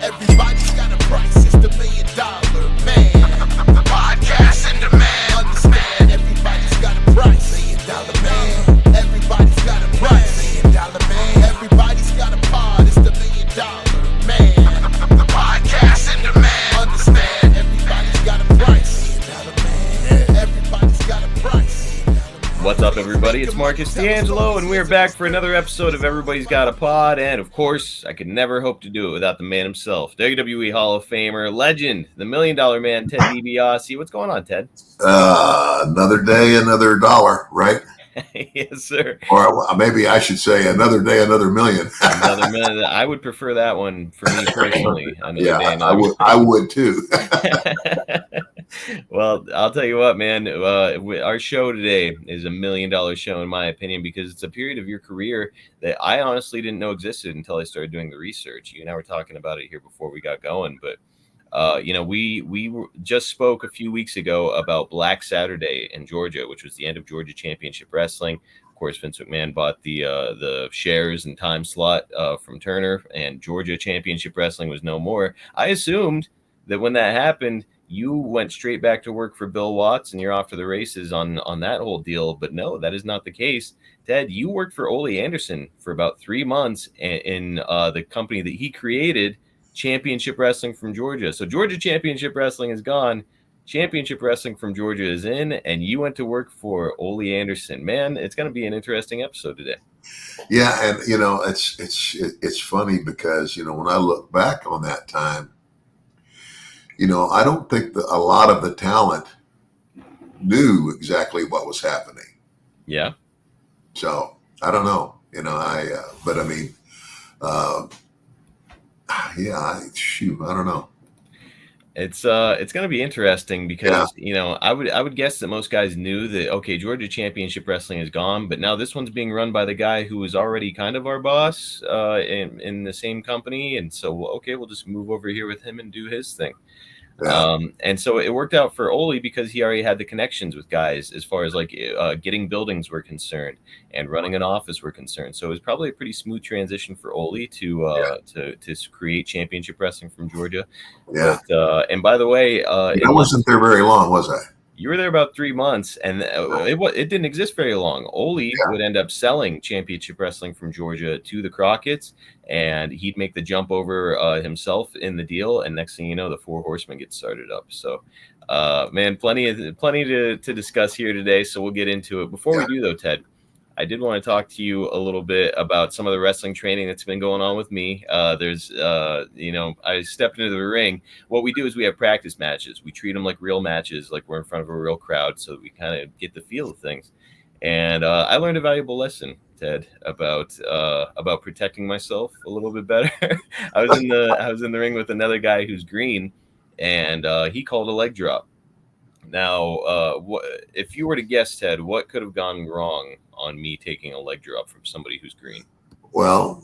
Everybody's got a price, it's the $1 million man. Podcast in demand. Understand, everybody's got a price. $1 million man. Everybody's got a price. $1 million man. Everybody's got a pod, it's the $1 million man. Podcast in demand. Understand, everybody's got a price. $1 million man. Everybody's got a price. What's up, everybody? It's Marcus D'Angelo, and we're back for another episode of Everybody's Got a Pod. And of course, I could never hope to do it without the man himself, WWE Hall of Famer, legend, the $1 Million Man, Ted DiBiase. What's going on, Ted? Another day, another dollar, right? Yes, sir. Or maybe I should say another day, another million. Another million. I would prefer that one for me personally. I would too. Well, I'll tell you what, man. Our show today is a $1 million show, in my opinion, because it's a period of your career that I honestly didn't know existed until I started doing the research. You and I were talking about it here before we got going, but we just spoke a few weeks ago about Black Saturday in Georgia, which was the end of Georgia Championship Wrestling. Of course, Vince McMahon bought the shares and time slot from Turner, and Georgia Championship Wrestling was no more. I assumed that when that happened, you went straight back to work for Bill Watts and you're off to the races on that whole deal. But no, that is not the case. Ted, you worked for Ole Anderson for about 3 months in the company that he created, Championship Wrestling from Georgia. So Georgia Championship Wrestling is gone. Championship Wrestling from Georgia is in, and you went to work for Ole Anderson. Man, it's going to be an interesting episode today. Yeah, and it's funny because when I look back on that time, I don't think that a lot of the talent knew exactly what was happening. Yeah. So I don't know, I don't know. It's going to be interesting because, I would guess that most guys knew that, okay, Georgia Championship Wrestling is gone, but now this one's being run by the guy who was already kind of our boss in the same company. And so, okay, we'll just move over here with him and do his thing. Yeah. And so it worked out for Ole because he already had the connections with guys as far as getting buildings were concerned and running an office were concerned. So it was probably a pretty smooth transition for Ole to create Championship Wrestling from Georgia. Yeah. But, and by the way, I wasn't there very long, was I? You were there about 3 months, and it didn't exist very long. Ole would end up selling Championship Wrestling from Georgia to the Crockett's, and he'd make the jump over himself in the deal. And next thing you know, the Four Horsemen get started up. So, man, plenty to discuss here today. So we'll get into it. Before we do, though, Ted, I did want to talk to you a little bit about some of the wrestling training that's been going on with me. I stepped into the ring. What we do is we have practice matches. We treat them like real matches, like we're in front of a real crowd, so we kind of get the feel of things. And I learned a valuable lesson, Ted, about protecting myself a little bit better. I was in the ring with another guy who's green, and he called a leg drop. Now, if you were to guess, Ted, what could have gone wrong on me taking a leg drop from somebody who's green? Well,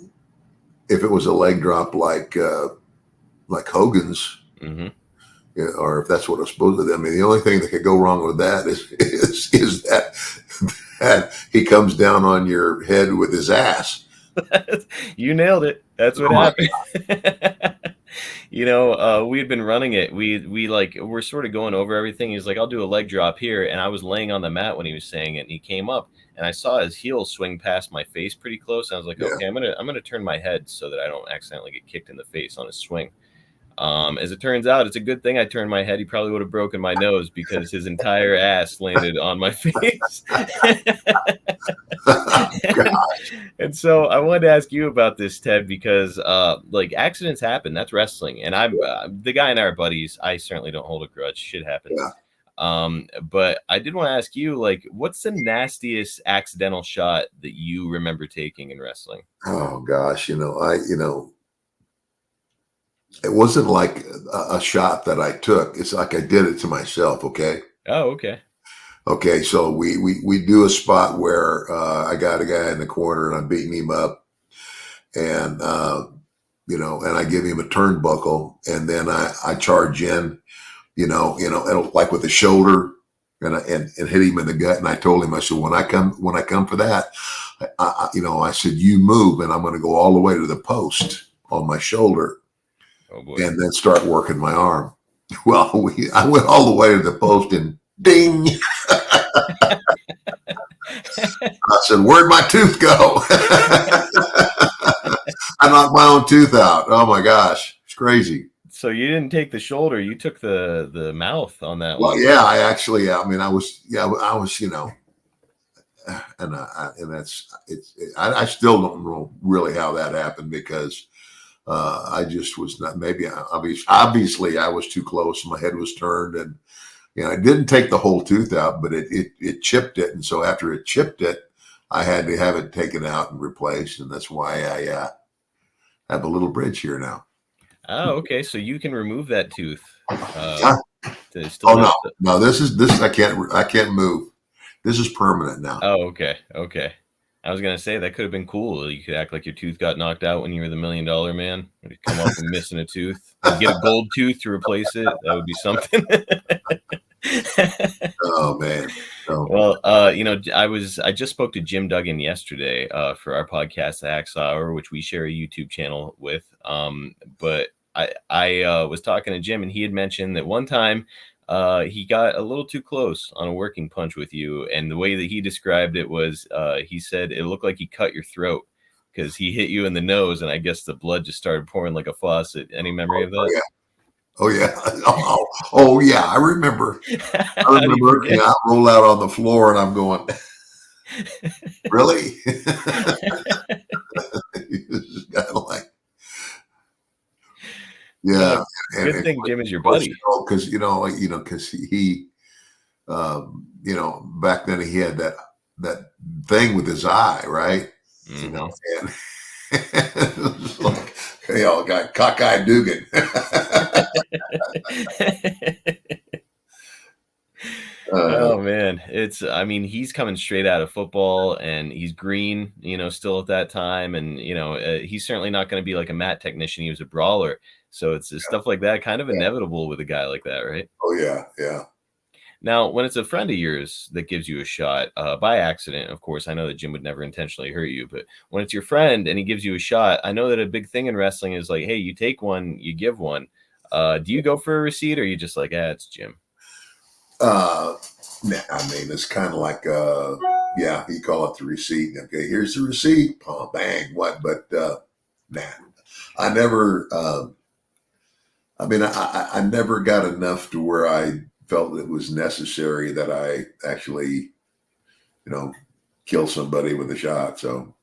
if it was a leg drop like Hogan's, mm-hmm. Or if that's what it's supposed to be. I mean, the only thing that could go wrong with that is that he comes down on your head with his ass. You nailed it. That's what happened. We had been running it. We're sort of going over everything. He's like, I'll do a leg drop here. And I was laying on the mat when he was saying it, and he came up and I saw his heel swing past my face pretty close. I was like, okay, I'm gonna turn my head so that I don't accidentally get kicked in the face on his swing. As it turns out, it's a good thing I turned my head. He probably would have broken my nose because his entire ass landed on my face. And so I wanted to ask you about this, Ted, because accidents happen. That's wrestling. And I'm the guy and I are buddies. I certainly don't hold a grudge. Shit happens. Yeah. But I did want to ask you, what's the nastiest accidental shot that you remember taking in wrestling? Oh gosh, it wasn't like a shot that I took. It's like I did it to myself. Okay. Oh, okay. Okay. So we do a spot where I got a guy in the corner and I'm beating him up, and and I give him a turnbuckle, and then I charge in, like with the shoulder, and hit him in the gut. And I told him, I said, when I come for that, I said, you move, and I'm going to go all the way to the post on my shoulder, and then start working my arm. Well, I went all the way to the post, and ding. I said, where'd my tooth go? I knocked my own tooth out. Oh my gosh, it's crazy. So you didn't take the shoulder; you took the mouth on that Well, one. yeah, I actually, I mean, I was, and I still don't know really how that happened, because I just was not. Maybe obviously I was too close. My head was turned, and it didn't take the whole tooth out, but it chipped it, and so after it chipped it, I had to have it taken out and replaced, and that's why I have a little bridge here now. Oh, okay. So you can remove that tooth. No, this I can't move. This is permanent now. Oh, okay. I was gonna say that could have been cool. You could act like your tooth got knocked out when you were the $1 Million Man. You'd come up and missing a tooth. You'd get a gold tooth to replace it. That would be something. Oh man. Oh. Well, I just spoke to Jim Duggan yesterday for our podcast, The Axe Hour, which we share a YouTube channel with. But I was talking to Jim, and he had mentioned that one time he got a little too close on a working punch with you, and the way that he described it was he said it looked like he cut your throat because he hit you in the nose, and I guess the blood just started pouring like a faucet. Any memory of that? Yeah. Oh yeah. Oh yeah. I remember. I roll out on the floor, and I'm going, really? It's kind of like, yeah. Good thing Jim is your buddy. Because because he back then he had that thing with his eye, right? Mm-hmm. And got cockeyed Dugan. Oh man, he's coming straight out of football, and he's green, still at that time, and he's certainly not going to be like a mat technician. He was a brawler, so it's stuff like that kind of inevitable with a guy like that, right? Oh yeah. Now, when it's a friend of yours that gives you a shot by accident, of course, I know that Jim would never intentionally hurt you, but when it's your friend and he gives you a shot, I know that a big thing in wrestling is like, hey, you take one, you give one. Do you go for a receipt, or are you just like, it's Jim? It's kind of like, you call it the receipt. Okay, here's the receipt. Oh, bang, what? But I never. I never got enough to where I felt it was necessary that I actually, kill somebody with a shot. So,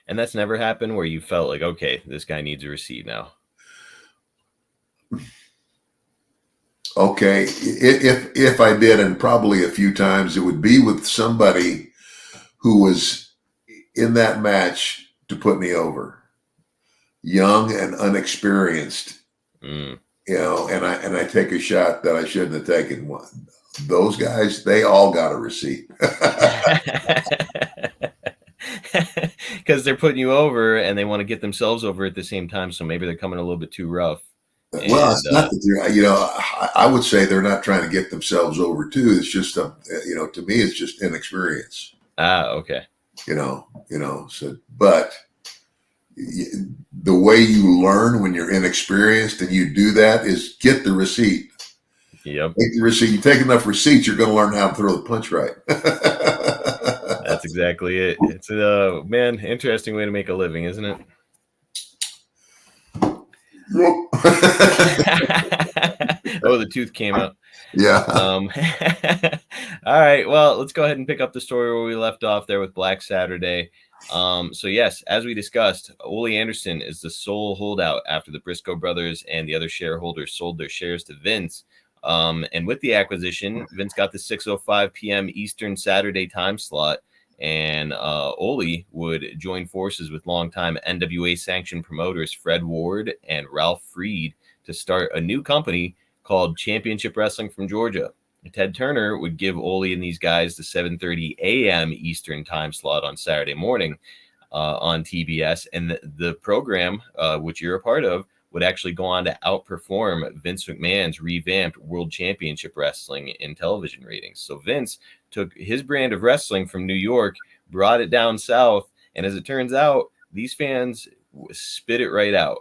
and that's never happened where you felt like, okay, this guy needs a receipt now. Okay, if I did, and probably a few times, it would be with somebody who was in that match to put me over, young and unexperienced, and I take a shot that I shouldn't have taken. Those guys, they all got a receipt. Because they're putting you over, and they want to get themselves over at the same time, so maybe they're coming a little bit too rough. Well, it's not that I would say they're not trying to get themselves over too. It's just, to me, it's just inexperience. Okay. So, but the way you learn when you're inexperienced and you do that is get the receipt. Yep. Take the receipt. You take enough receipts, you're going to learn how to throw the punch right. That's exactly it. It's interesting way to make a living, isn't it? Oh, the tooth came out. Yeah. All right. Well, let's go ahead and pick up the story where we left off there with Black Saturday. So yes, as we discussed, Ole Anderson is the sole holdout after the Briscoe brothers and the other shareholders sold their shares to Vince. And with the acquisition, Vince got the 6:05 p.m. Eastern Saturday time slot. And Ole would join forces with longtime NWA sanctioned promoters Fred Ward and Ralph Freed to start a new company called Championship Wrestling from Georgia. Ted Turner would give Ole and these guys the 7:30 a.m. Eastern time slot on Saturday morning on TBS. And the program, which you're a part of, would actually go on to outperform Vince McMahon's revamped World Championship Wrestling in television ratings. So Vince took his brand of wrestling from New York, brought it down south, and as it turns out, these fans spit it right out.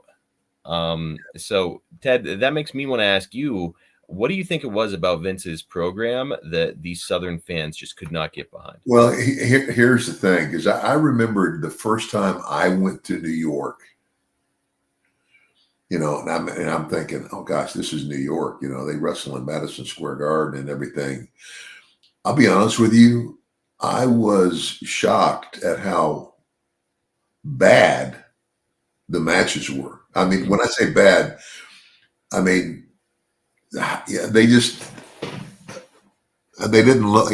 So Ted, that makes me want to ask you, what do you think it was about Vince's program that these Southern fans just could not get behind? Well, here's the thing, because I remember the first time I went to New York, and I'm thinking, oh gosh, this is New York. They wrestle in Madison Square Garden and everything. I'll be honest with you, I was shocked at how bad the matches were. I mean, when I say bad, I mean, yeah, they didn't look,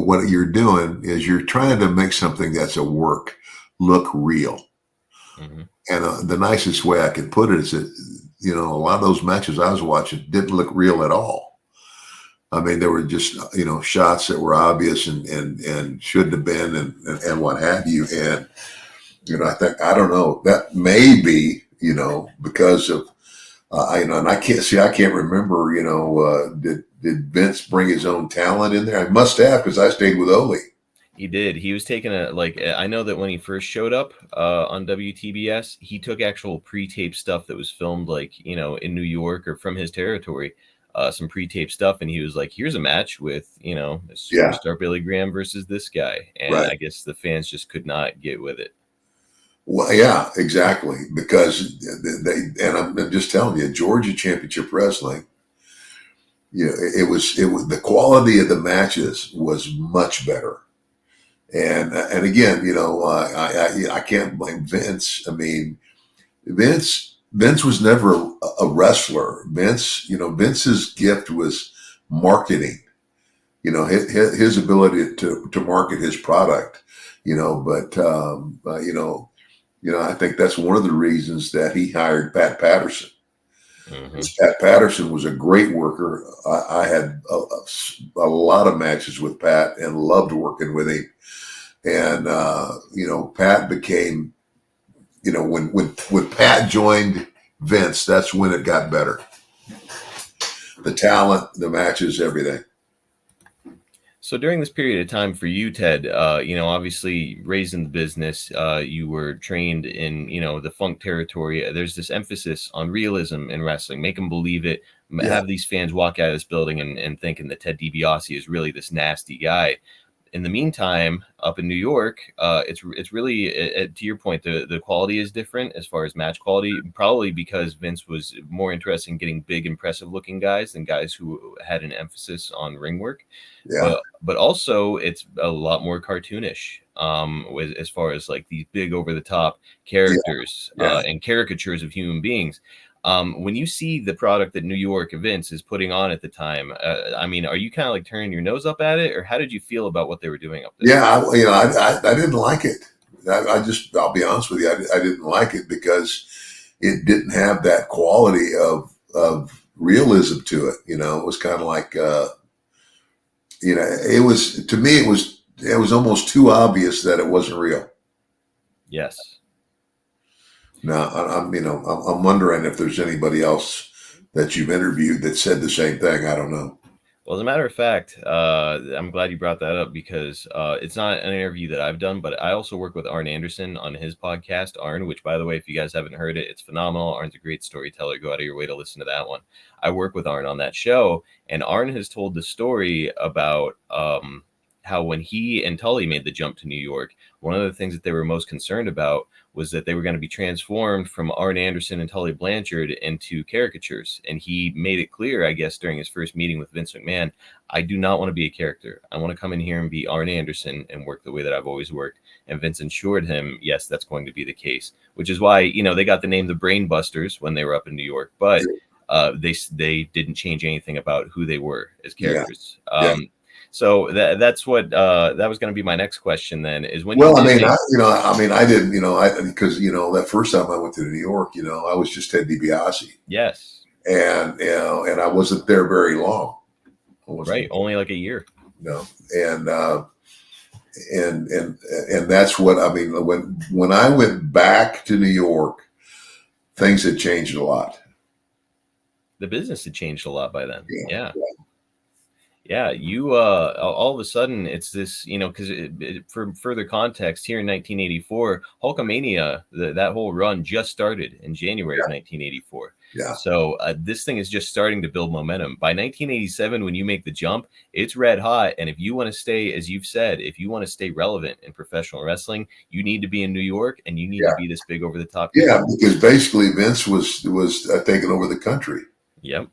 what you're doing is you're trying to make something that's a work look real. Mm-hmm. And the nicest way I can put it is that, a lot of those matches I was watching didn't look real at all. I mean, there were just, shots that were obvious and shouldn't have been and what have you. And, I don't know, that may be, because of, and I can't remember, did Vince bring his own talent in there? I must have, because I stayed with Ole. He did. He was taking I know that when he first showed up on WTBS, he took actual pre-tape stuff that was filmed in New York or from his territory, some pre-tape stuff. And he was like, here's a match with, Superstar Billy Graham versus this guy. And right. I guess the fans just could not get with it. Well, yeah, exactly. Because and I'm just telling you, Georgia Championship Wrestling, it was the quality of the matches was much better. And again, I can't blame Vince. I mean, Vince was never a wrestler. Vince's gift was marketing. His ability to market his product. I think that's one of the reasons that he hired Pat Patterson. Mm-hmm. Pat Patterson was a great worker. I had a lot of matches with Pat and loved working with him. And, Pat became, when Pat joined Vince, that's when it got better. The talent, the matches, everything. So during this period of time for you, Ted, obviously raised in the business, you were trained in, the funk territory. There's this emphasis on realism in wrestling, make them believe it, have these fans walk out of this building and thinking that Ted DiBiase is really this nasty guy. In the meantime, up in New York, it's really, to your point, the quality is different as far as match quality, probably because Vince was more interested in getting big, impressive-looking guys than guys who had an emphasis on ring work. Yeah. But also, it's a lot more cartoonish as far as like these big, over-the-top characters and caricatures of human beings. When you see the product that New York Vince is putting on at the time, are you kind of like turning your nose up at it, or how did you feel about what they were doing up there? Yeah, I didn't like it. I'll be honest with you, I didn't like it because it didn't have that quality of realism to it. It was kind of like, it was, to me, it was almost too obvious that it wasn't real. Yes. Now, I'm wondering if there's anybody else that you've interviewed that said the same thing. I don't know. Well, as a matter of fact, I'm glad you brought that up because it's not an interview that I've done, but I also work with Arn Anderson on his podcast, Arn, which, by the way, if you guys haven't heard it, it's phenomenal. Arn's a great storyteller. Go out of your way to listen to that one. I work with Arn on that show, and Arn has told the story about how when he and Tully made the jump to New York, one of the things that they were most concerned about was that they were going to be transformed from Arn Anderson and Tully Blanchard into caricatures. And he made it clear, I guess, during his first meeting with Vince McMahon, I do not want to be a character. I want to come in here and be Arn Anderson and work the way that I've always worked. And Vince assured him, yes, that's going to be the case, which is why, they got the name the Brain Busters when they were up in New York, but they didn't change anything about who they were as characters. So that's what that was going to be my next question. Then is when. Well, I didn't, because that first time I went to New York, I was just Ted DiBiase. Yes. And and I wasn't there very long. Right, only like a year. No, and that's what I mean. When I went back to New York, things had changed a lot. The business had changed a lot by then. Yeah. Yeah, you all of a sudden it's this, because for further context, here in 1984, Hulkamania, that whole run just started in January of 1984. Yeah. So this thing is just starting to build momentum. By 1987, when you make the jump, it's red hot. And if you want to stay, as you've said, if you want to stay relevant in professional wrestling, you need to be in New York and you need to be this big over the top. Yeah, because basically Vince was taking over the country. Yep.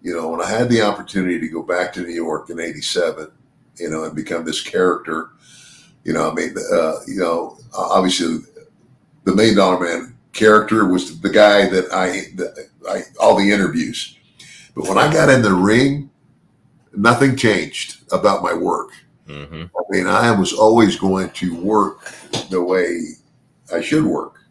When I had the opportunity to go back to New York in '87, and become this character, obviously the $1 Million Man character was the guy that I all the interviews. But when I got in the ring, nothing changed about my work. Mm-hmm. I mean, I was always going to work the way I should work.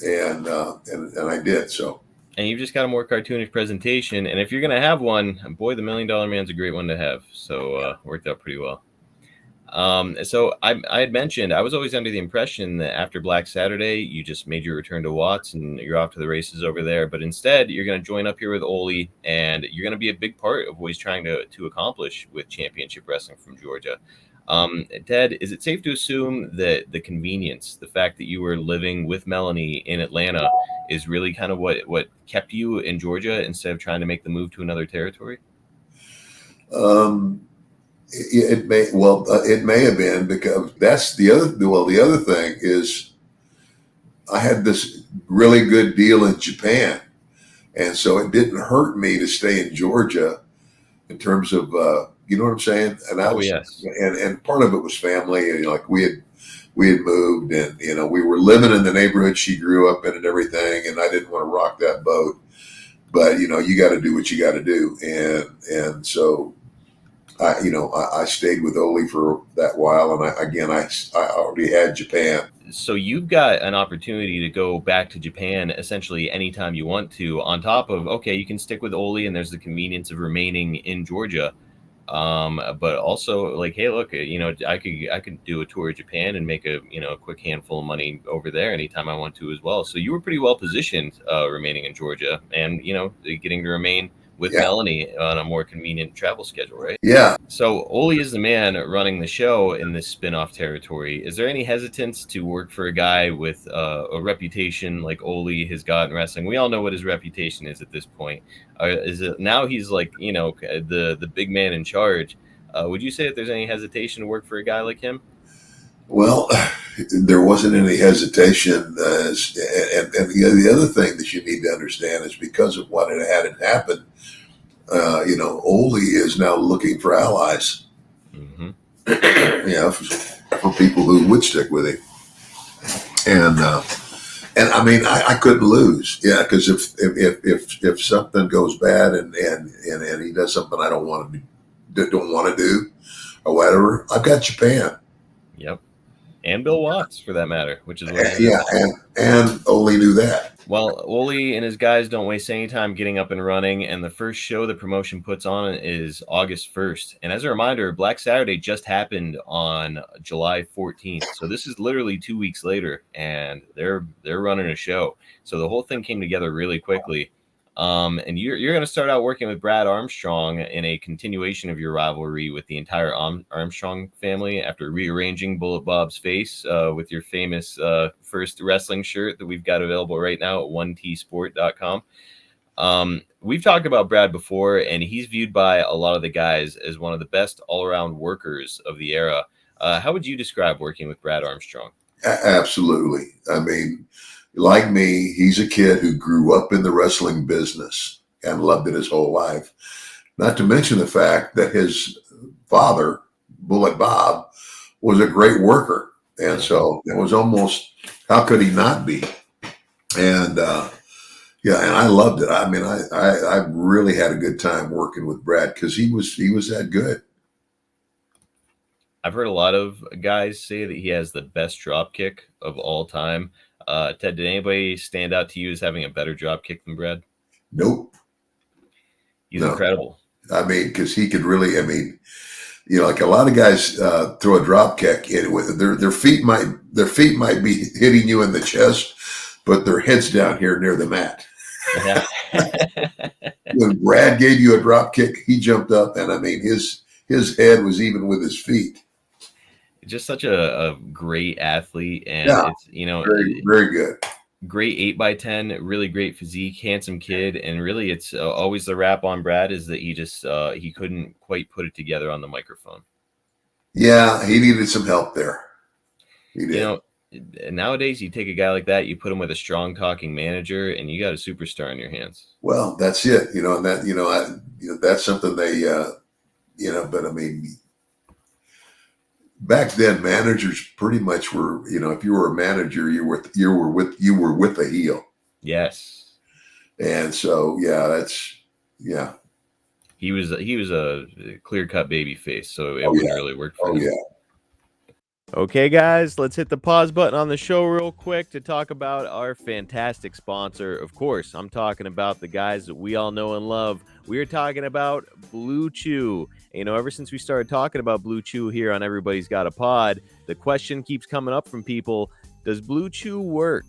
And I did. So. And you've just got a more cartoonish presentation. And if you're going to have one, boy, the $1 Million Man's a great one to have. So worked out pretty well. So I had mentioned, I was always under the impression that after Black Saturday, you just made your return to Watts and you're off to the races over there. But instead, you're going to join up here with Ole, and you're going to be a big part of what he's trying to accomplish with Championship Wrestling from Georgia. Ted, is it safe to assume that the convenience, the fact that you were living with Melanie in Atlanta, is really kind of what kept you in Georgia instead of trying to make the move to another territory? It may have been, because that's the other thing is I had this really good deal in Japan. And so it didn't hurt me to stay in Georgia in terms of, you know what I'm saying? And and part of it was family. And, like we had moved, and, we were living in the neighborhood she grew up in and everything. And I didn't want to rock that boat, but you got to do what you got to do. And so, I stayed with Ole for that while. And I already had Japan. So you've got an opportunity to go back to Japan essentially anytime you want to, on top of, okay, you can stick with Ole and there's the convenience of remaining in Georgia. But also like, hey, look, I could do a tour of Japan and make a quick handful of money over there anytime I want to as well. So you were pretty well positioned remaining in Georgia and, getting to remain with Melanie on a more convenient travel schedule, right? Yeah. So Ole is the man running the show in this spin-off territory. Is there any hesitance to work for a guy with a reputation like Ole has got in wrestling? We all know what his reputation is at this point. Is it now he's like, the big man in charge? Would you say that there's any hesitation to work for a guy like him? Well, there wasn't any hesitation. And the other thing that you need to understand is because of what had happened, Ole is now looking for allies. Mm-hmm. For people who would stick with him. And I mean, I couldn't lose. Yeah, because if something goes bad and he does something I don't want to do or whatever, I've got Japan. Yep. And Bill Watts, for that matter, which is what and Ole knew that. Well, Ole and his guys don't waste any time getting up and running, and the first show the promotion puts on is August 1st. And as a reminder, Black Saturday just happened on July 14th, so this is literally 2 weeks later, and they're running a show. So the whole thing came together really quickly. And you're going to start out working with Brad Armstrong in a continuation of your rivalry with the entire Armstrong family after rearranging Bullet Bob's face with your famous first wrestling shirt that we've got available right now at 1tsport.com. We've talked about Brad before, and he's viewed by a lot of the guys as one of the best all-around workers of the era. How would you describe working with Brad Armstrong? Absolutely. I mean, like me, he's a kid who grew up in the wrestling business and loved it his whole life. Not to mention the fact that his father, Bullet Bob, was a great worker. And so it was almost, how could he not be? And and I loved it. I mean, I really had a good time working with Brad because he was that good. I've heard a lot of guys say that he has the best drop kick of all time. Ted, did anybody stand out to you as having a better drop kick than Brad? Nope. He's incredible. I mean, because he could really, like a lot of guys throw a drop kick, their feet might be hitting you in the chest, put their heads down here near the mat. Yeah. When Brad gave you a drop kick, he jumped up, and I mean his head was even with his feet. Just such a great athlete, and Yeah, it's very, very good. Great 8x10, really great physique, handsome kid, and really it's always the rap on Brad is that he couldn't quite put it together on the microphone. Yeah, he needed some help there. He did. You know, nowadays you take a guy like that, you put him with a strong talking manager, and you got a superstar in your hands. Well, that's it. And that that's something they but I mean, back then managers pretty much were, if you were a manager, you were with a heel. Yes. And so he was a clear-cut baby face, so it wouldn't really work for him. Yeah. Okay, guys, let's hit the pause button on the show real quick to talk about our fantastic sponsor. Of course, I'm talking about the guys that we all know and love. We're talking about Blue Chew. Ever since we started talking about Blue Chew here on Everybody's Got a Pod, the question keeps coming up from people, does Blue Chew work?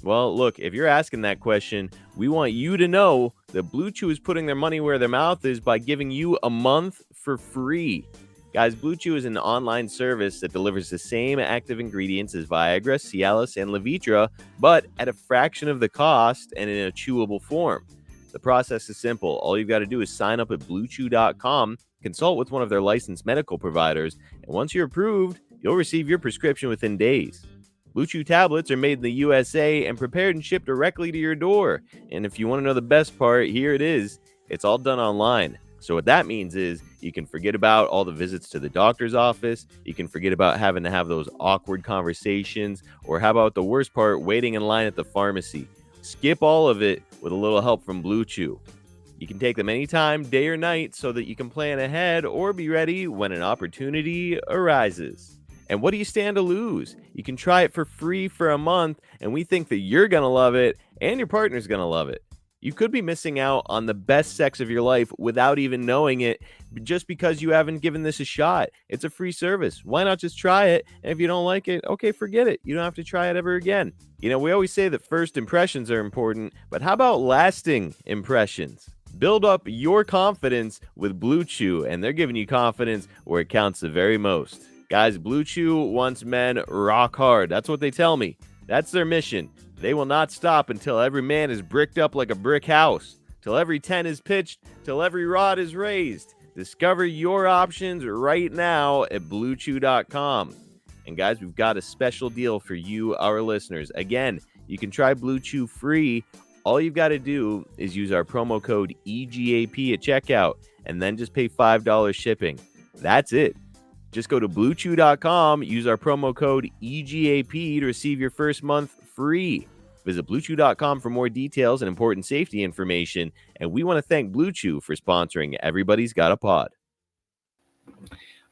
Well, look, if you're asking that question, we want you to know that Blue Chew is putting their money where their mouth is by giving you a month for free. Guys, Blue Chew is an online service that delivers the same active ingredients as Viagra, Cialis, and Levitra, but at a fraction of the cost and in a chewable form. The process is simple. All you've got to do is sign up at BlueChew.com, consult with one of their licensed medical providers, and once you're approved, you'll receive your prescription within days. Blue Chew tablets are made in the USA and prepared and shipped directly to your door. And if you want to know the best part, here it is. It's all done online. So what that means is you can forget about all the visits to the doctor's office. You can forget about having to have those awkward conversations, or how about the worst part, waiting in line at the pharmacy. Skip all of it with a little help from Blue Chew. You can take them anytime, day or night, so that you can plan ahead or be ready when an opportunity arises. And what do you stand to lose? You can try it for free for a month, and we think that you're going to love it and your partner's going to love it. You could be missing out on the best sex of your life without even knowing it, just because you haven't given this a shot. It's a free service. Why not just try it? And if you don't like it, okay, forget it. You don't have to try it ever again. We always say that first impressions are important, but how about lasting impressions? Build up your confidence with Blue Chew, and they're giving you confidence where it counts the very most. Guys, Blue Chew wants men rock hard. That's what they tell me. That's their mission. They will not stop until every man is bricked up like a brick house, till every tent is pitched, till every rod is raised. Discover your options right now at BlueChew.com. And guys, we've got a special deal for you, our listeners. Again, you can try Blue Chew free. All you've got to do is use our promo code EGAP at checkout, and then just pay $5 shipping. That's it. Just go to BlueChew.com, use our promo code EGAP to receive your first month free. Visit BlueChew.com for more details and important safety information. And we want to thank Blue Chew for sponsoring Everybody's Got a Pod.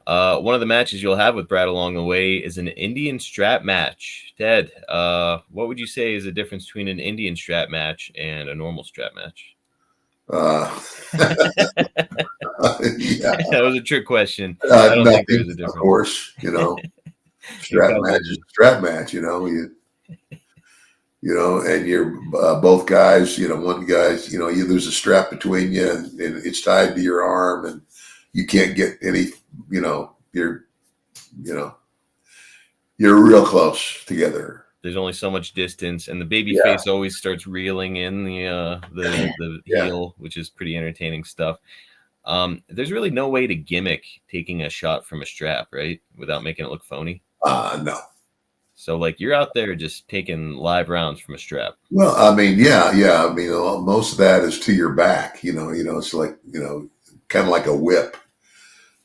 One of the matches you'll have with Brad along the way is an Indian strap match. Ted, what would you say is the difference between an Indian strap match and a normal strap match? Yeah. That was a trick question. I don't think there's a difference. Of course, strap match is a strap match, and you're both guys, one guy's, there's a strap between you and it's tied to your arm and you can't get any, you're real close together. There's only so much distance, and the baby face always starts reeling in the heel, which is pretty entertaining stuff. There's really no way to gimmick taking a shot from a strap, right? Without making it look phony. No. So you're out there just taking live rounds from a strap. Well, I mean, yeah. I mean, most of that is to your back, it's like, kind of like a whip.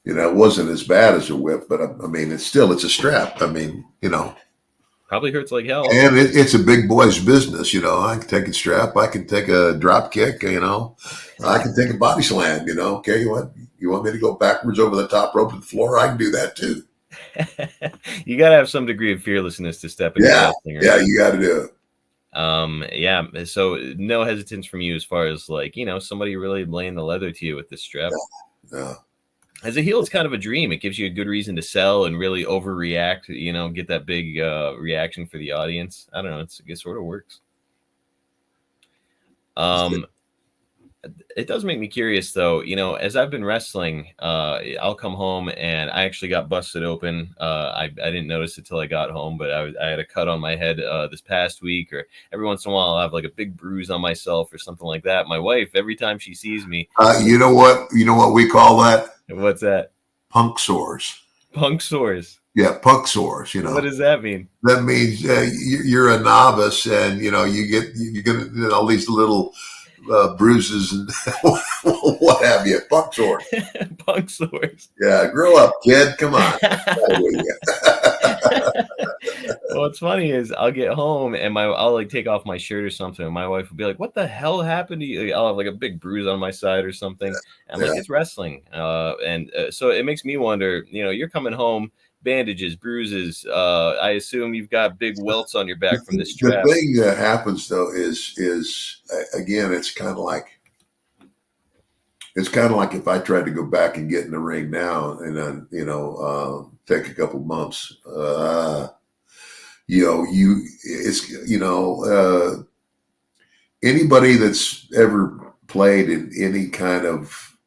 It wasn't as bad as a whip, but I mean, it's a strap. I mean, Probably hurts like hell. And it's a big boy's business, I can take a strap, I can take a drop kick, I can take a body slam, okay, you want me to go backwards over the top rope of the floor? I can do that too. You got to have some degree of fearlessness to step into that thing. Right? Yeah, you got to do it. So no hesitance from you as far as somebody really laying the leather to you with this strap. Yeah. As a heel, it's kind of a dream. It gives you a good reason to sell and really overreact, get that big reaction for the audience. I don't know. It sort of works. Um, it does make me curious, though. As I've been wrestling, I'll come home and I actually got busted open. I didn't notice it till I got home, but I had a cut on my head this past week, or every once in a while I'll have like a big bruise on myself or something like that. My wife, every time she sees me, You know what? You know what we call that? what's that? Punk sores. Punk sores. Yeah, punk sores. What does that mean? That means you're a novice, and you get all these little bruises and what have you. Punk sores. Punk sores. Yeah, grow up, kid. Come on. Well, what's funny is I'll get home and I'll like take off my shirt or something, and my wife will be like, "What the hell happened to you?" I'll have like a big bruise on my side or something. I'm like, "It's wrestling," and so it makes me wonder. You're coming home, bandages, bruises. I assume you've got big welts on your back from this strap. The thing that happens though is again, it's kind of like if I tried to go back and get in the ring now and then take a couple months. Anybody that's ever played in any kind of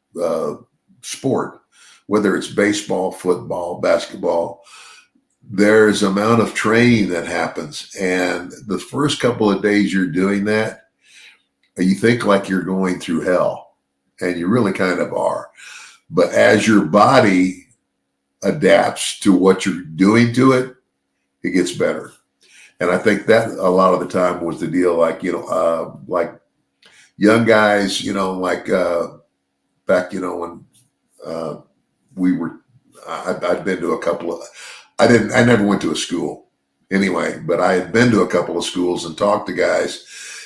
sport, whether it's baseball, football, basketball, there's amount of training that happens. And the first couple of days you're doing that, you think like you're going through hell, and you really kind of are. But as your body adapts to what you're doing to it, it gets better. And I think that a lot of the time was the deal, like young guys, back, when we were, I'd been to a couple of, I never went to a school anyway, but I had been to a couple of schools and talked to guys,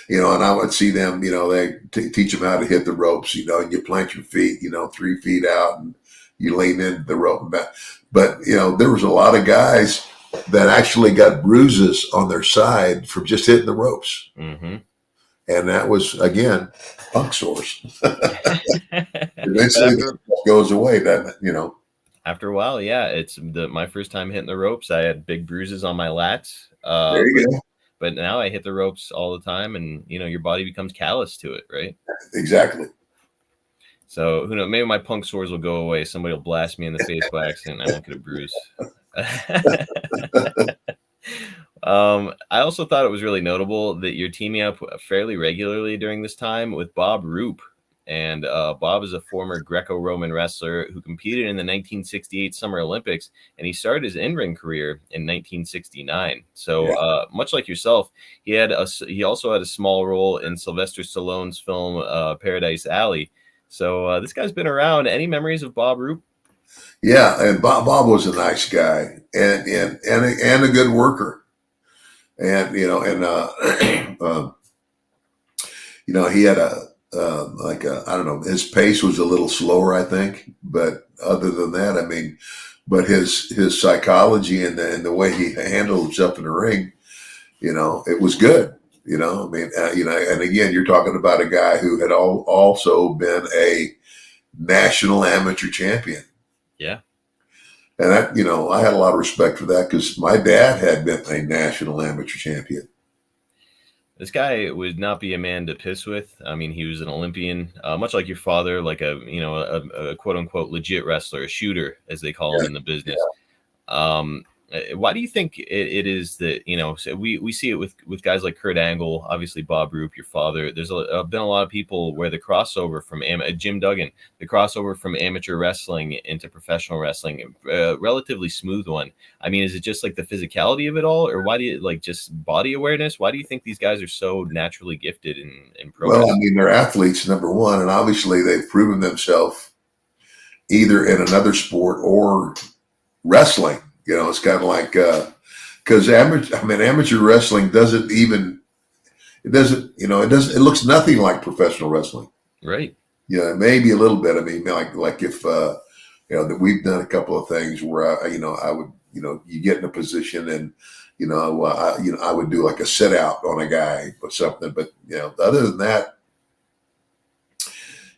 and I would see them, they teach them how to hit the ropes, and you plant your feet, 3 feet out, and you lean into the rope and back. But, there was a lot of guys that actually got bruises on their side from just hitting the ropes. Mm-hmm. And that was, again, punk sores. Eventually it goes away, doesn't it? After a while, yeah. It's my first time hitting the ropes. I had big bruises on my lats. There you go. But now I hit the ropes all the time, and your body becomes callous to it, right? Exactly. So who knows? Maybe my punk sores will go away. Somebody will blast me in the face by accident, and I won't get a bruise. I also thought it was really notable that you're teaming up fairly regularly during this time with Bob Roop. And Bob is a former Greco-Roman wrestler who competed in the 1968 Summer Olympics, and he started his in-ring career in 1969. So much like yourself, he also had a small role in Sylvester Stallone's film Paradise Alley. So this guy's been around. Any memories of Bob Roop? Yeah, and Bob was a nice guy and a good worker. And he had I don't know, his pace was a little slower, I think, but other than that, but his psychology and the way he handled himself in the ring, it was good. And again, you're talking about a guy who had also been a national amateur champion. Yeah. And that, I had a lot of respect for that because my dad had been a national amateur champion. This guy would not be a man to piss with. I mean, he was an Olympian, much like your father, like a quote unquote legit wrestler, a shooter, as they call him in the business. Yeah. Why do you think it is that, so we see it with guys like Kurt Angle, obviously Bob Roop, your father. There's been a lot of people where the crossover from Jim Duggan, the crossover from amateur wrestling into professional wrestling, relatively smooth one. I mean, is it just like the physicality of it all, or why do you just body awareness? Why do you think these guys are so naturally gifted in pro wrestling? Well, I mean, they're athletes, number one, and obviously they've proven themselves either in another sport or wrestling. It's kind of like, because amateur wrestling it looks nothing like professional wrestling. Right. Maybe a little bit. I mean, like if, that we've done a couple of things where, I would, you get in a position and, I would do like a sit out on a guy or something. But, other than that,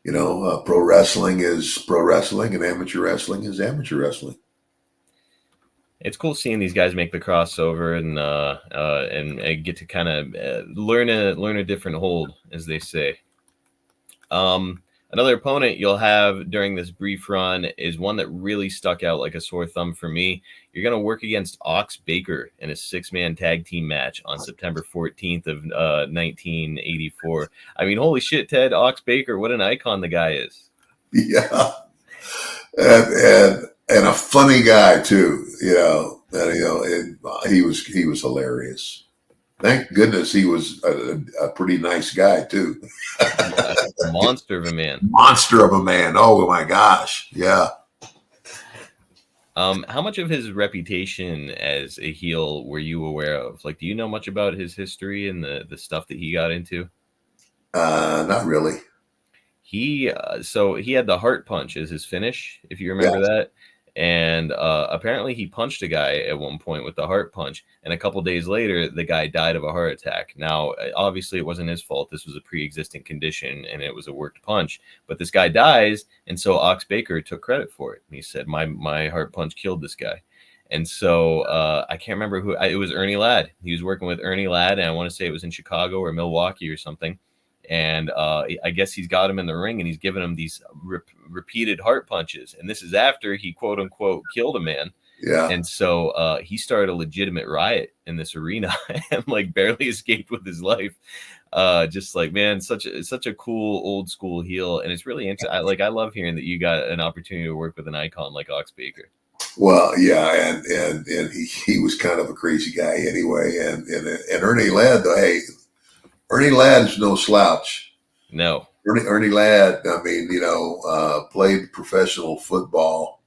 pro wrestling is pro wrestling and amateur wrestling is amateur wrestling. It's cool seeing these guys make the crossover and get to kind of learn a different hold, as they say. Another opponent you'll have during this brief run is one that really stuck out like a sore thumb for me. You're going to work against Ox Baker in a 6-man tag team match on September 14th of 1984. I mean, holy shit, Ted, Ox Baker, what an icon the guy is. Yeah, and a funny guy too. He was hilarious. Thank goodness he was a pretty nice guy too. Monster of a man. Monster of a man. Oh my gosh. Yeah. How much of his reputation as a heel were you aware of? Like, do you know much about his history and the stuff that he got into? Not really. So he had the heart punch as his finish, if you remember that. And apparently he punched a guy at one point with the heart punch. And a couple days later, the guy died of a heart attack. Now, obviously, it wasn't his fault. This was a pre-existing condition, and it was a worked punch. But this guy dies, and so Ox Baker took credit for it. And he said, my heart punch killed this guy. And so I can't remember who. It was Ernie Ladd. He was working with Ernie Ladd, and I want to say it was in Chicago or Milwaukee or something. And I guess he's got him in the ring and he's giving him these repeated heart punches. And this is after he, quote unquote, killed a man. Yeah. And so he started a legitimate riot in this arena and like barely escaped with his life. Just like, man, such a cool old school heel. And it's really interesting. I love hearing that you got an opportunity to work with an icon like Ox Baker. Well, yeah. And he was kind of a crazy guy anyway. And Ernie Ladd, though, hey, Ernie Ladd is no slouch. No. Ernie Ladd, I mean, played professional football.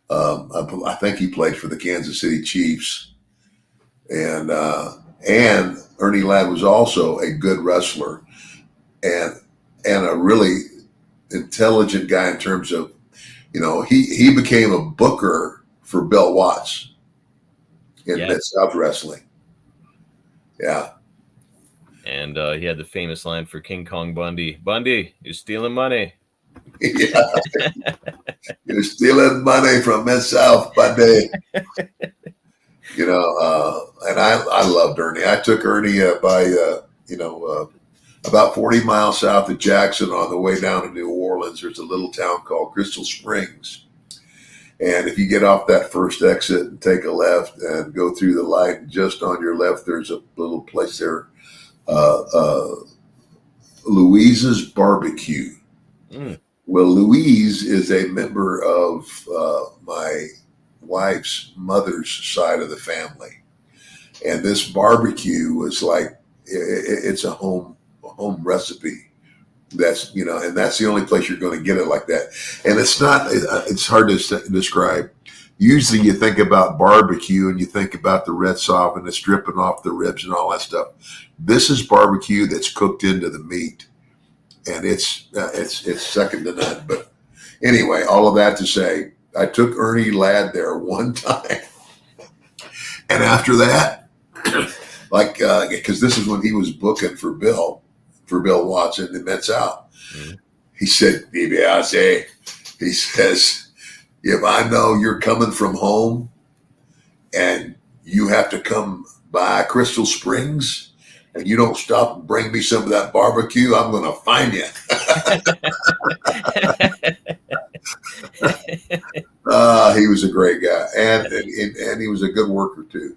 I think he played for the Kansas City Chiefs. And Ernie Ladd was also a good wrestler and a really intelligent guy in terms of, he became a booker for Bill Watts in Mid-South Wrestling. Yeah. And he had the famous line for King Kong Bundy. Bundy, you're stealing money. Yeah. You're stealing money from Mid-South, Bundy. And I loved Ernie. I took Ernie about 40 miles south of Jackson on the way down to New Orleans. There's a little town called Crystal Springs. And if you get off that first exit and take a left and go through the light, just on your left, there's a little place there. Louise's Barbecue. Well, Louise is a member of my wife's mother's side of the family, and this barbecue was like it's a home recipe. That's and that's the only place you're going to get it like that. And it's not. It's hard to describe. Usually you think about barbecue and you think about the red sauce and it's dripping off the ribs and all that stuff. This is barbecue that's cooked into the meat, and it's second to none. But anyway, all of that to say, I took Ernie Ladd there one time, and after that, because this is when he was booking for Bill Watson in Mid-South. He said, DiBiase, he says, if I know you're coming from home and you have to come by Crystal Springs and you don't stop and bring me some of that barbecue, I'm going to find you. He was a great guy. And he was a good worker too.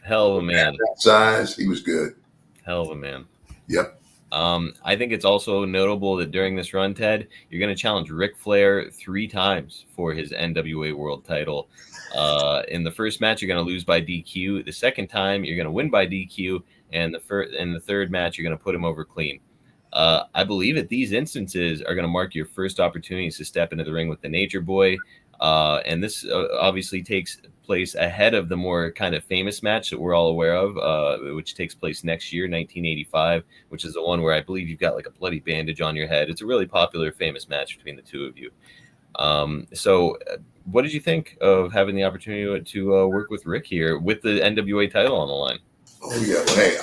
Hell of a man. That size, he was good. Hell of a man. Yep. I think it's also notable that during this run, Ted, you're going to challenge Ric Flair 3 times for his NWA World Title. In the first match, you're going to lose by DQ. The second time, you're going to win by DQ, and the third match, you're going to put him over clean. I believe that these instances are going to mark your first opportunities to step into the ring with the Nature Boy. And this obviously takes place ahead of the more kind of famous match that we're all aware of, which takes place next year, 1985, which is the one where I believe you've got like a bloody bandage on your head. It's a really popular, famous match between the two of you. So what did you think of having the opportunity to work with Rick here with the NWA title on the line? Oh, yeah. Well, hey,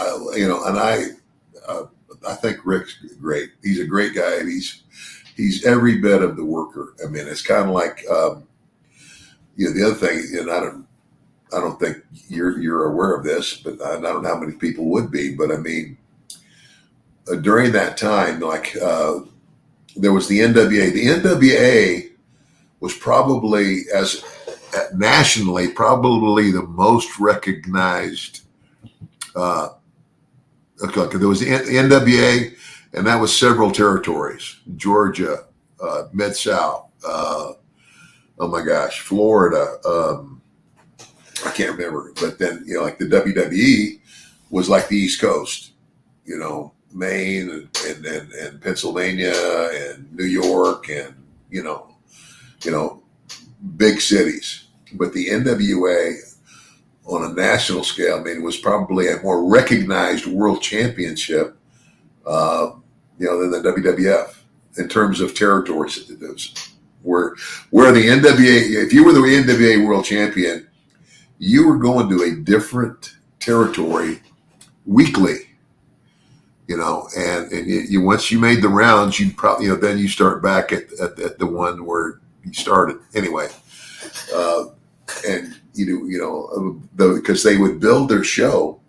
I think Rick's great. He's a great guy. And he's every bit of the worker. I mean, it's kind of like, the other thing, I don't think you're aware of this, but I don't know how many people would be. But I mean, during that time, like there was the NWA. The NWA was probably nationally probably the most recognized. Okay, there was the NWA, and that was several territories: Georgia, Mid South. Oh my gosh, Florida. I can't remember, but then like the WWE was like the East Coast. Maine and Pennsylvania and New York and you know big cities. But the NWA on a national scale, I mean, was probably a more recognized world championship, than the WWF in terms of territories. Where the NWA, if you were the NWA world champion, you were going to a different territory weekly. And you once you made the rounds, you probably then you start back at the one where you started anyway. And because they would build their show,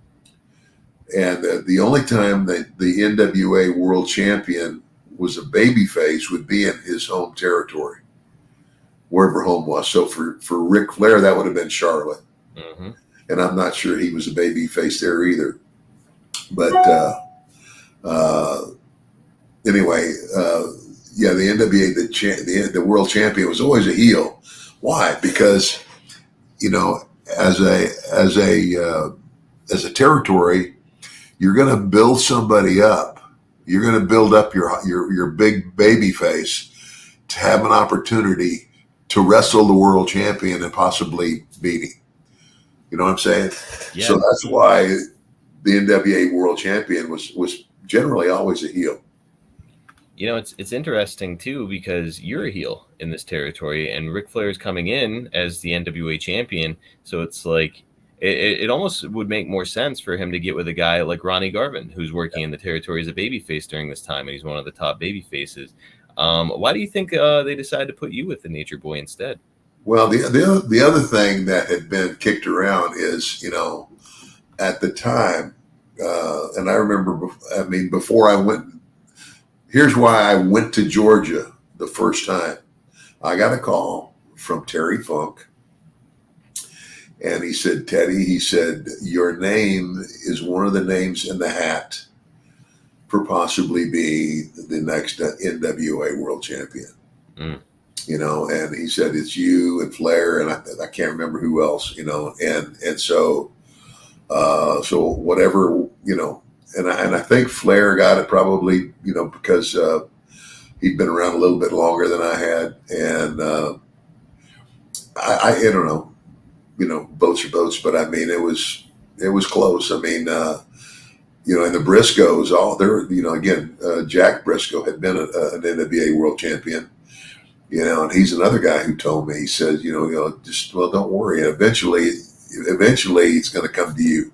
and the only time that the NWA world champion was a babyface would be in his home territory, wherever home was. So for Ric Flair, that would have been Charlotte, and I'm not sure he was a babyface there either. But anyway, the NWA, the world champion was always a heel. Why? Because as a territory, you're going to build somebody up. You're going to build up your big baby face to have an opportunity to wrestle the world champion and possibly beat him. You know what I'm saying? Yeah. So that's why the NWA world champion was generally always a heel. It's interesting too, because you're a heel in this territory and Ric Flair is coming in as the NWA champion. So it's like, it almost would make more sense for him to get with a guy like Ronnie Garvin, who's working in the territory as a babyface during this time. And he's one of the top babyfaces. Why do you think they decided to put you with the Nature Boy instead? Well, the other thing that had been kicked around is, at the time, and I remember, before I went, here's why I went to Georgia the first time. I got a call from Terry Funk, and he said, Teddy, your name is one of the names in the hat for possibly being the next NWA world champion. And he said, it's you and Flair, and I can't remember who else, and so whatever, and I think Flair got it probably, because he'd been around a little bit longer than I had, and I don't know, boats are boats, but I mean it was close. I mean, and the Briscoes, again, Jack Briscoe had been an NWA world champion. And he's another guy who told me, he said, don't worry. Eventually it's going to come to you.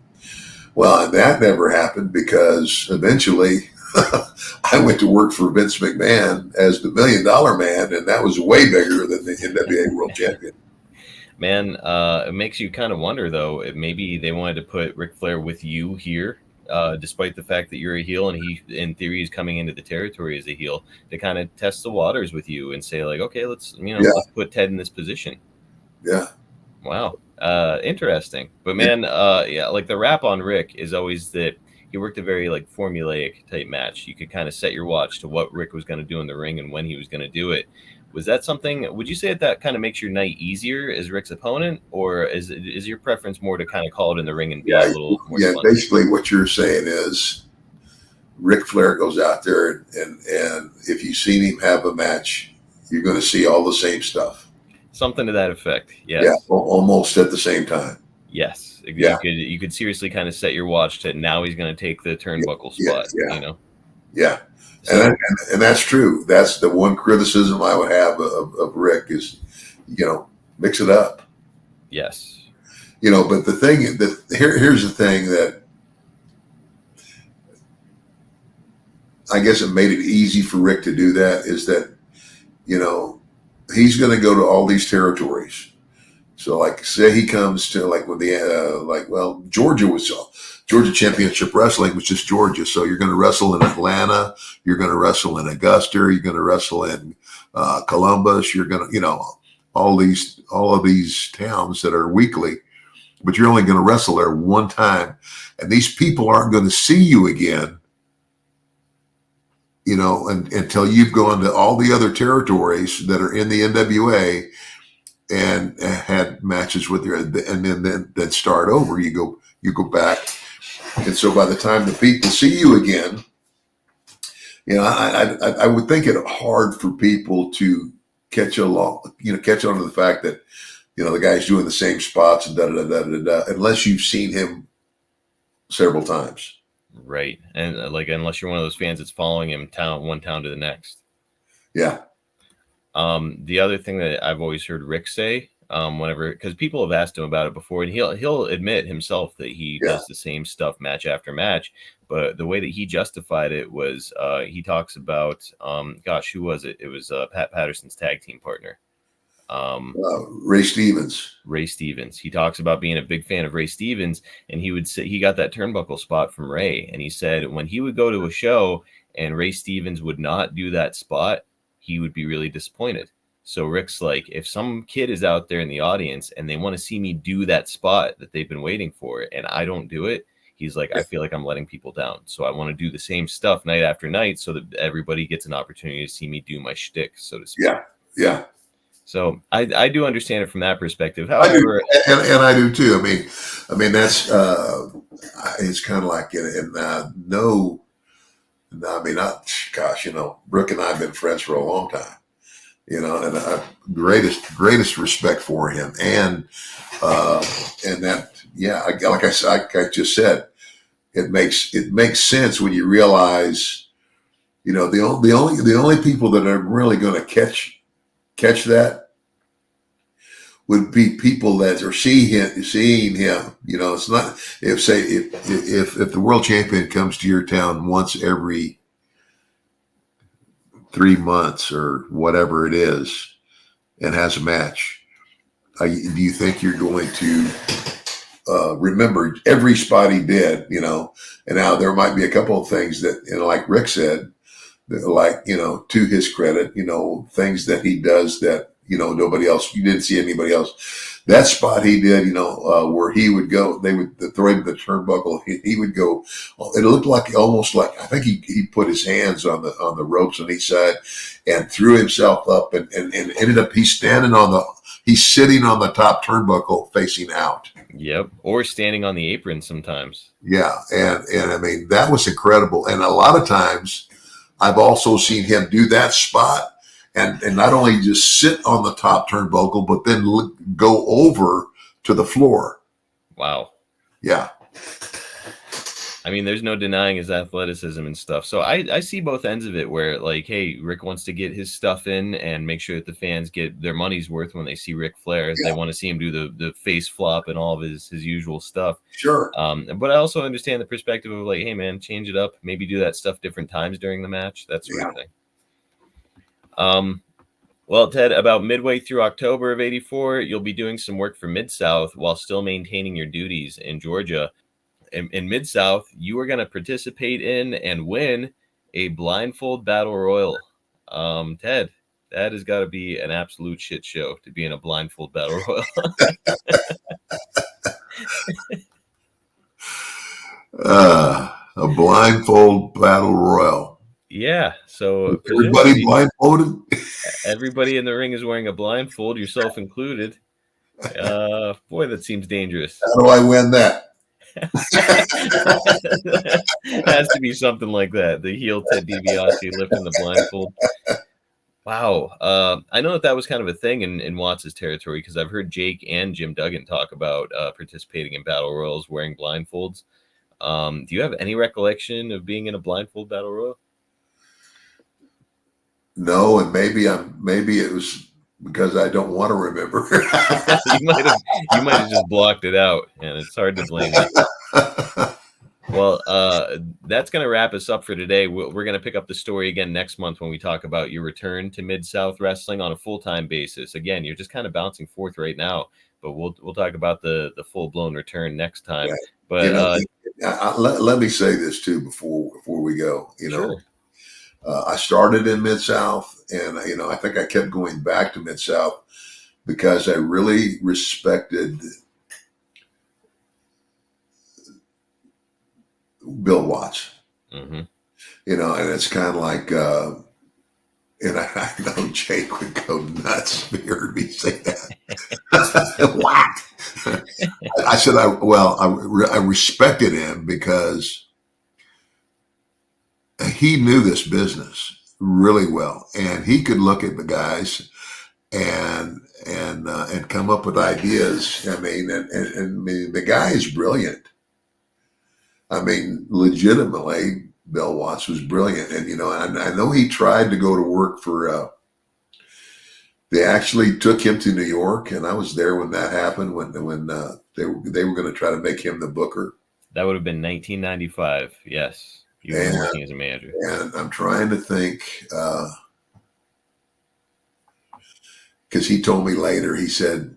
Well, and that never happened because eventually I went to work for Vince McMahon as the $1 Million Man, and that was way bigger than the NWA world champion. Man, it makes you kind of wonder, though, if maybe they wanted to put Ric Flair with you here, despite the fact that you're a heel and he, in theory, is coming into the territory as a heel, to kind of test the waters with you and say, like, okay, let's let's put Ted in this position. Yeah. Wow. Interesting. But man, like the rap on Rick is always that he worked a very like formulaic type match. You could kind of set your watch to what Rick was going to do in the ring and when he was going to do it. Was that something, would you say that kind of makes your night easier as Rick's opponent, or is your preference more to kind of call it in the ring and be a little more fun? Basically what you're saying is Ric Flair goes out there and if you've seen him have a match, you're going to see all the same stuff. Something to that effect. Yes. Yeah, almost at the same time. Yes. Yeah. You could seriously kind of set your watch to now he's going to take the turnbuckle spot. Yeah. So, and that's true. That's the one criticism I would have of Rick is, mix it up. Yes. But the thing here's the thing that I guess it made it easy for Rick to do that is that, he's going to go to all these territories So, like, say he comes to like with the Georgia Championship Wrestling was just Georgia. So you're going to wrestle in Atlanta, you're going to wrestle in Augusta, you're going to wrestle in Columbus. You're going to, all of these towns that are weekly, but you're only going to wrestle there one time, and these people aren't going to see you again. Until you've gone to all the other territories that are in the NWA and had matches with your, and then start over. You go back, and so by the time the people see you again, I would think it hard for people to catch on to the fact that the guy's doing the same spots and unless you've seen him several times. Right, and unless you're one of those fans that's following him one town to the next. Yeah. The other thing that I've always heard Rick say, whenever, because people have asked him about it before, and he'll admit himself that he does the same stuff match after match, but the way that he justified it was he talks about who was it? It was Pat Patterson's tag team partner. Ray Stevens. He talks about being a big fan of Ray Stevens, and he would say he got that turnbuckle spot from Ray, and he said when he would go to a show and Ray Stevens would not do that spot, he would be really disappointed. So Rick's like, if some kid is out there in the audience and they want to see me do that spot that they've been waiting for and I don't do it, he's like, I feel like I'm letting people down. So I want to do the same stuff night after night so that everybody gets an opportunity to see me do my shtick, so to speak. Yeah. So I do understand it from that perspective. However, and I do too. I mean that's it's kind of like Brooke and I have been friends for a long time, and greatest respect for him, and that like I just said, it makes sense when you realize, the only people that are really going to catch that would be people that are seeing him. It's not if the world champion comes to your town once every 3 months or whatever it is and has a match. Do you think you're going to remember every spot he did? And now there might be a couple of things that, like Rick said, to his credit, things that he does that, nobody else, you didn't see anybody else. That spot he did, where he would go, they would throw him the turnbuckle. He would go, it looked like almost like, I think he put his hands on the ropes on each side and threw himself up and ended up, he's sitting on the top turnbuckle facing out. Yep. Or standing on the apron sometimes. Yeah. And I mean, that was incredible. And a lot of times I've also seen him do that spot and not only just sit on the top turnbuckle, but then go over to the floor. Wow. Yeah. I mean, there's no denying his athleticism and stuff. So I see both ends of it where, like, hey, Rick wants to get his stuff in and make sure that the fans get their money's worth when they see Ric Flair. Yeah. They want to see him do the face flop and all of his usual stuff. Sure. But I also understand the perspective of, like, hey, man, change it up. Maybe do that stuff different times during the match. That sort of thing. Well, Ted, about midway through October of '84, you'll be doing some work for Mid-South while still maintaining your duties in Georgia. In Mid-South, you are going to participate in and win a blindfold battle royal. Ted, that has got to be an absolute shit show to be in a blindfold battle royal. A blindfold battle royal. Yeah, so everybody blindfolded. Everybody in the ring is wearing a blindfold, yourself included. Boy, that seems dangerous. How do I win that? It has to be something like that. The heel Ted DiBiase lifting the blindfold. Wow. I know that was kind of a thing in Watts' territory because I've heard Jake and Jim Duggan talk about participating in battle royals wearing blindfolds. Do you have any recollection of being in a blindfold battle royal? No, and maybe it was because I don't want to remember. you might have just blocked it out, and it's hard to blame you. Well, that's going to wrap us up for today. We're going to pick up the story again next month when we talk about your return to Mid-South Wrestling on a full-time basis. Again, you're just kind of bouncing forth right now, but we'll talk about the full blown return next time. Yeah. But let me say this too before we go. sure. I started in Mid-South, and I think I kept going back to Mid-South because I really respected Bill Watts. Mm-hmm. And it's kind of like, and I know Jake would go nuts if he heard me say that. What? I said, I respected him because he knew this business really well, and he could look at the guys and come up with ideas. I mean, and the guy is brilliant. I mean, legitimately, Bill Watts was brilliant, and I know he tried to go to work for. They actually took him to New York, and I was there when that happened. When they were going to try to make him the booker. That would have been 1995. Yes, you were working as a manager. And I'm trying to think, because he told me later. He said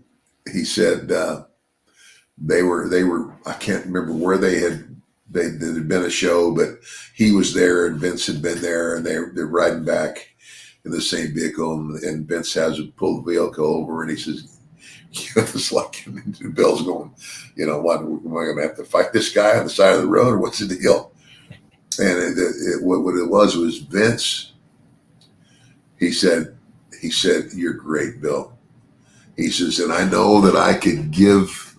they were. I can't remember where there had been a show, but he was there and Vince had been there, and they're riding back in the same vehicle, and Vince has to pull the vehicle over, and he says, it's like Bill's going, what, am I going to have to fight this guy on the side of the road, or what's the deal? And what it was Vince. He said, "You're great, Bill." He says, and I know that I could give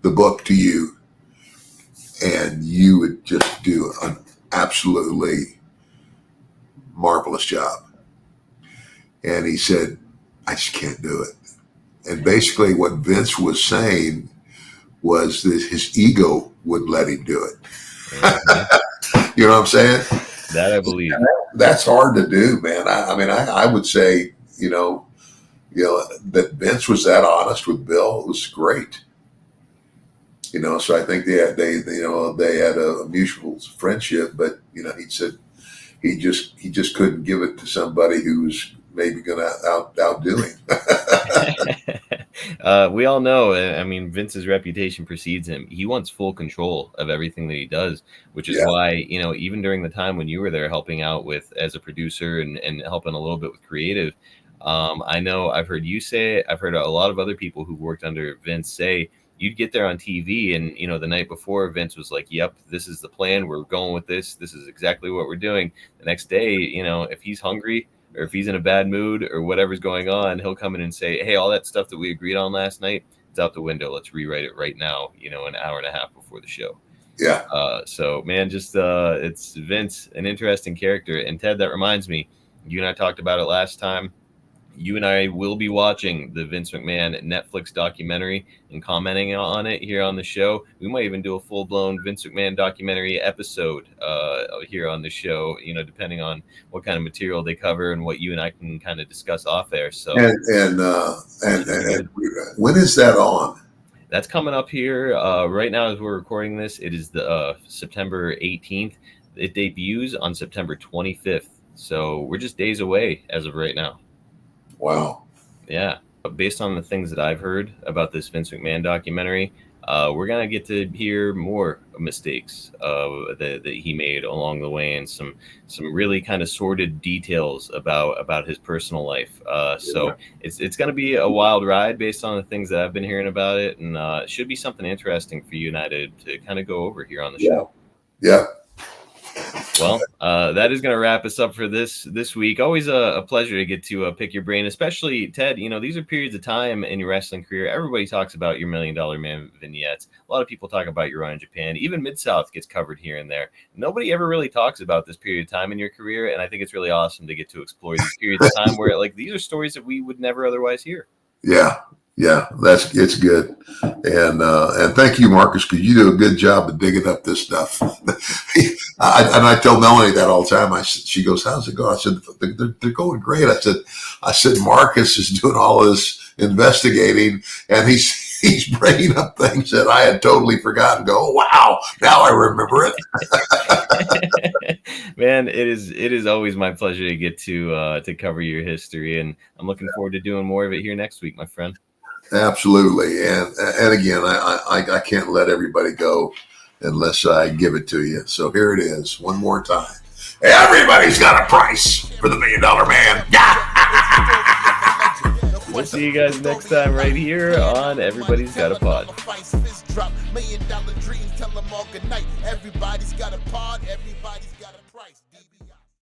the book to you, and you would just do an absolutely marvelous job. And he said, I just can't do it. And basically what Vince was saying was that his ego wouldn't let him do it. Mm-hmm. You know what I'm saying? That I believe. That's hard to do, man. I would say, that Vince was that honest with Bill. It was great. So I think they had a mutual friendship, but he said he just couldn't give it to somebody who was maybe going to outdo him. We all know, I mean, Vince's reputation precedes him. He wants full control of everything that he does, which is why, even during the time when you were there helping out with as a producer and helping a little bit with creative, I know I've heard you say it. I've heard a lot of other people who worked under Vince say you'd get there on TV and, the night before Vince was like, yep, this is the plan. We're going with this. This is exactly what we're doing. The next day, if he's hungry or if he's in a bad mood or whatever's going on, he'll come in and say, hey, all that stuff that we agreed on last night, it's out the window. Let's rewrite it right now, an hour and a half before the show. Yeah. So, man, just it's Vince, an interesting character. And Ted, that reminds me, you and I talked about it last time. You and I will be watching the Vince McMahon Netflix documentary and commenting on it here on the show. We might even do a full-blown Vince McMahon documentary episode here on the show, depending on what kind of material they cover and what you and I can kind of discuss off air. So, and when is that on? That's coming up here right now as we're recording this. It is the September 18th. It debuts on September 25th. So we're just days away as of right now. Wow. Yeah. But based on the things that I've heard about this Vince McMahon documentary, we're going to get to hear more mistakes that he made along the way and some really kind of sordid details about his personal life. So it's going to be a wild ride based on the things that I've been hearing about it. And it should be something interesting for you and I to kind of go over here on the show. Yeah. Well, that is going to wrap us up for this week. Always a pleasure to get to pick your brain, especially Ted. These are periods of time in your wrestling career. Everybody talks about your $1 Million Man vignettes. A lot of people talk about your run in Japan. Even Mid-South gets covered here and there. Nobody ever really talks about this period of time in your career, and I think it's really awesome to get to explore these periods of time where, these are stories that we would never otherwise hear. Yeah, it's good, and thank you, Marcus, because you do a good job of digging up this stuff. I tell Melanie that all the time. She goes, "How's it going?" I said, "They're going great." I said, Marcus is doing all of this investigating, and he's bringing up things that I had totally forgotten. Go, wow, now I remember it. Man, it is always my pleasure to get to cover your history, and I'm looking forward to doing more of it here next week, my friend. Absolutely. And again, I can't let everybody go unless I give it to you. So here it is one more time. Everybody's got a price for the $1 Million Man. We'll see you guys next time right here on Everybody's Got a Pod. $1 million dream, tell them all good night. Everybody's got a pod, everybody.